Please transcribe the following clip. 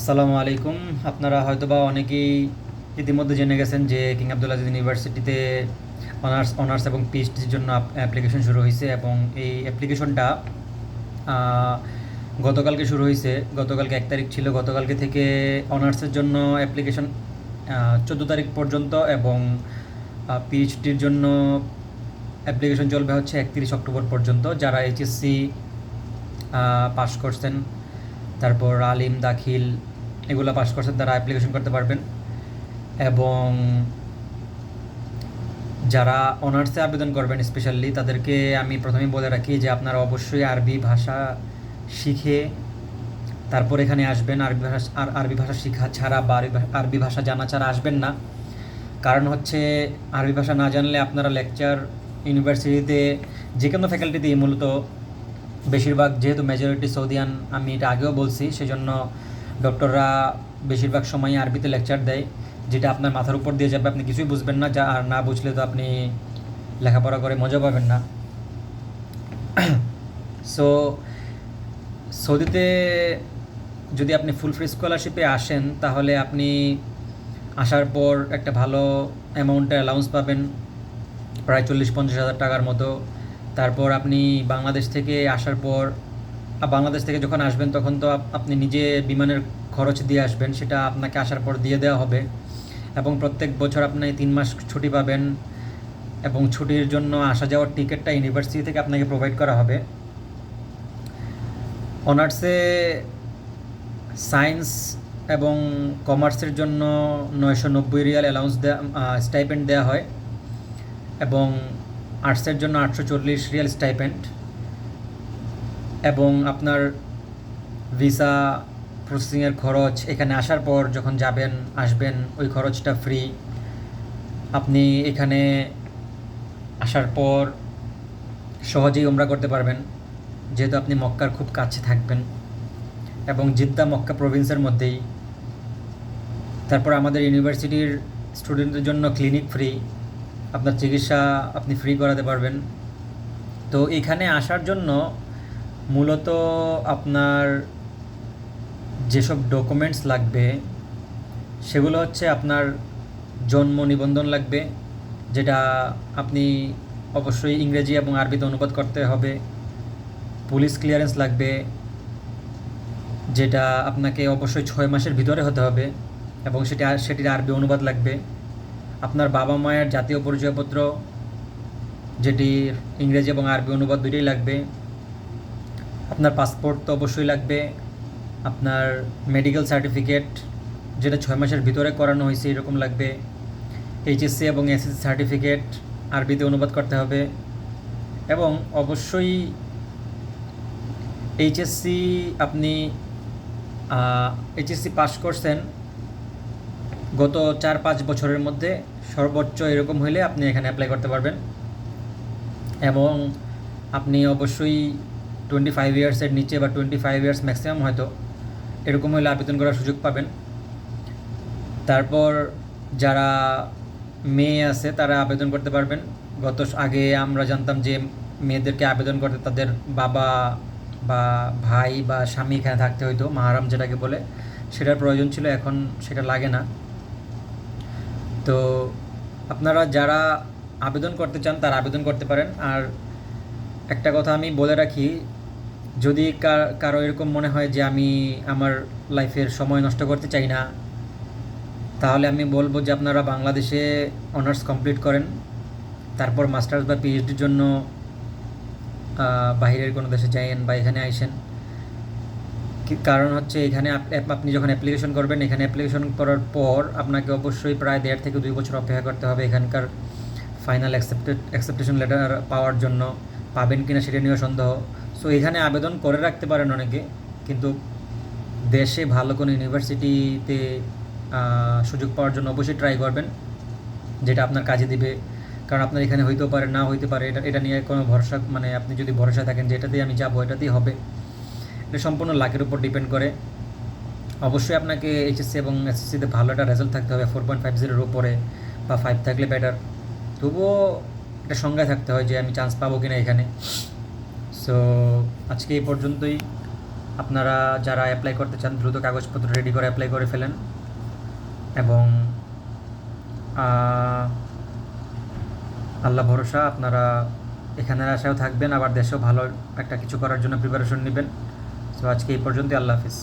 আসসালামু আলাইকুম। আপনারা হয়তোবা অনেকেই ইতিমধ্যে জেনে গেছেন যে কিং আবদুল আজিজ ইউনিভার্সিটিতে অনার্স এবং পিএইচডির জন্য অ্যাপ্লিকেশন শুরু হয়েছে এবং এই অ্যাপ্লিকেশনটা আহ, গতকালকে শুরু হয়েছে। গতকালকে 1 তারিখ ছিল। গতকালকে থেকে অনার্সের জন্য অ্যাপ্লিকেশন 14 তারিখ পর্যন্ত এবং পিএইচডির জন্য অ্যাপ্লিকেশন চলবে হচ্ছে 31 অক্টোবর পর্যন্ত। যারা এইচএসসি পাশ করছেন, তারপর আলিম দাখিল এগুলো পাশ করছেন, তারা অ্যাপ্লিকেশন করতে পারবেন। এবং যারা অনার্সে আবেদন করবেন স্পেশালি তাদেরকে আমি প্রথমেই বলে রাখি যে আপনারা অবশ্যই আরবি ভাষা শিখে তারপর এখানে আসবেন। আরবি ভাষা শেখা ছাড়া বা আরবি ভাষা জানা ছাড়া আসবেন না। কারণ হচ্ছে আরবি ভাষা না জানলে আপনারা লেকচার ইউনিভার্সিটিতে যে কোনো ফ্যাকাল্টিতেই মূলত বেশিরভাগ, যেহেতু মেজরিটি সৌদিয়ান, আমি এটা আগেও বলছি, সেজন্য ডক্টররা বেশিরভাগ সময় আরবিতে লেকচার দেয়, যেটা আপনার মাথার উপর দিয়ে যাবে, আপনি কিছুই বুঝবেন না। যা আর না বুঝলে তো আপনি লেখাপড়া করে মজা পাবেন না। সো সৌদিতে যদি আপনি ফুল ফ্রি স্কলারশিপে আসেন তাহলে আপনি আসার পর একটা ভালো অ্যামাউন্টের অ্যালাউন্স পাবেন, প্রায় 40-50 হাজার টাকার মতো। তারপর আপনি বাংলাদেশ থেকে আসার পর বাংলাদেশ থেকে যখন আসবেন তখন তো আপনি নিজে বিমানের খরচ দিয়ে আসবেন, সেটা আপনাকে আসার পর দিয়ে দেওয়া হবে। এবং প্রত্যেক বছর আপনি 3 মাস ছুটি পাবেন এবং ছুটির জন্য আসা যাওয়ার টিকিটটা ইউনিভার্সিটি থেকে আপনাকে প্রোভাইড করা হবে। অনার্সে সায়েন্স এবং কমার্সের জন্য 990 রিয়াল অ্যালাউন্স স্টাইপেন্ড দেওয়া হয় এবং আর্টসের জন্য 840 রিয়াল স্টাইপেন্ড। এবং আপনার ভিসা প্রসেসিংয়ের খরচ, এখানে আসার পর যখন আসবেন ওই খরচটা ফ্রি। আপনি এখানে আসার পর সহজেই উমরা করতে পারবেন, যেহেতু আপনি মক্কার খুব কাছে থাকবেন এবং জিদ্দা মক্কা প্রভিন্সের মধ্যেই। তারপর আমাদের ইউনিভার্সিটির স্টুডেন্টদের জন্য ক্লিনিক ফ্রি, আপনার চিকিৎসা আপনি ফ্রি করাতে পারবেন। তো এখানে আসার জন্য মূলত আপনার যেসব ডকুমেন্টস লাগবে সেগুলো হচ্ছে আপনার জন্ম নিবন্ধন লাগবে, যেটা আপনি অবশ্যই ইংরেজি এবং আরবিতে অনুবাদ করতে হবে। পুলিশ ক্লিয়ারেন্স লাগবে, যেটা আপনাকে অবশ্যই 6 মাসের ভিতরে হতে হবে এবং সেটির আরবি অনুবাদ লাগবে। আপনার বাবা মায়ের জাতীয় পরিচয়পত্র, যেটির ইংরেজি এবং আরবি অনুবাদ দুটোই লাগবে। আপনার পাসপোর্ট তো অবশ্যই লাগবে। আপনার মেডিকেল সার্টিফিকেট, যেটা 6 মাসের ভিতরে করানো হয়েছে এরকম লাগবে। এইচএসসি এবং এসএসসি সার্টিফিকেট আরবিতে অনুবাদ করতে হবে। এবং অবশ্যই এইচএসসি আপনি এইচএসসি পাস করছেন গত 4-5 বছরের মধ্যে সর্বোচ্চ, এরকম হইলে আপনি এখানে অ্যাপ্লাই করতে পারবেন। এবং আপনি অবশ্যই 25 ইয়ার্সের নিচে বা 25 ইয়ার্স ম্যাক্সিমাম হয়তো, এরকম হলে আবেদন করার সুযোগ পাবেন। তারপর যারা মেয়ে আছে তারা আবেদন করতে পারবেন। আগে আমরা জানতাম যে মেয়েদেরকে আবেদন করতে তাদের বাবা বা ভাই বা স্বামী এখানে থাকতে হইতো, মাহারাম যেটাকে বলে, সেটার প্রয়োজন ছিল। এখন সেটা লাগে না। তো আপনারা যারা আবেদন করতে চান তারা আবেদন করতে পারেন। আর একটা কথা আমি বলে রাখি, যদি কারো এরকম মনে হয় যে আমি আমার লাইফের সময় নষ্ট করতে চাই না, তাহলে আমি বলবো যে আপনারা বাংলাদেশে অনার্স কমপ্লিট করেন, তারপর মাস্টার্স বা পিএইচডির জন্য বাইরের কোনো দেশে যাইয়েন বা এখানে আইসেন। কারণ হচ্ছে এখানে আপনি যখন অ্যাপ্লিকেশন করবেন, এখানে অ্যাপ্লিকেশন করার পর আপনাকে অবশ্যই প্রায় 1.5 থেকে 2 বছর অপেক্ষা করতে হবে এখানকার ফাইনাল অ্যাকসেপ্টেশন লেটার পাওয়ার জন্য। পাবেন কিনা সেটা নিয়েও সন্দেহ। সো এখানে আবেদন করে রাখতে পারেন অনেকে, কিন্তু দেশে ভালো কোনো ইউনিভার্সিটিতে সুযোগ পাওয়ার জন্য অবশ্যই ট্রাই করবেন, যেটা আপনার কাজে দিবে। কারণ আপনার এখানে হইতেও পারে, না হইতে পারে, এটা নিয়ে কোনো ভরসা, মানে আপনি যদি ভরসা থাকেন যে এটাতেই আমি যাবো, এটাতেই হবে, এটা সম্পূর্ণ লাকের উপর ডিপেন্ড করে। অবশ্যই আপনাকে এইচএসসি এবং এসএসসিতে ভালো একটা রেজাল্ট থাকতে হবে, 4.50-এর উপরে বা 5 থাকলে বেটার। তবুও একটা সংজ্ঞায় থাকতে হয় যে আমি চান্স পাবো কিনা এখানে। সো আজকে এই পর্যন্তই। আপনারা যারা অ্যাপ্লাই করতে চান দ্রুত কাগজপত্র রেডি করে অ্যাপ্লাই করে ফেলেন এবং আল্লাহ ভরসা আপনারা এখানের আশাও থাকবেন, আবার দেশেও ভালো একটা কিছু করার জন্য প্রিপারেশন নেবেন। তো আজকে এই পর্যন্তই, আল্লাহ হাফিজ।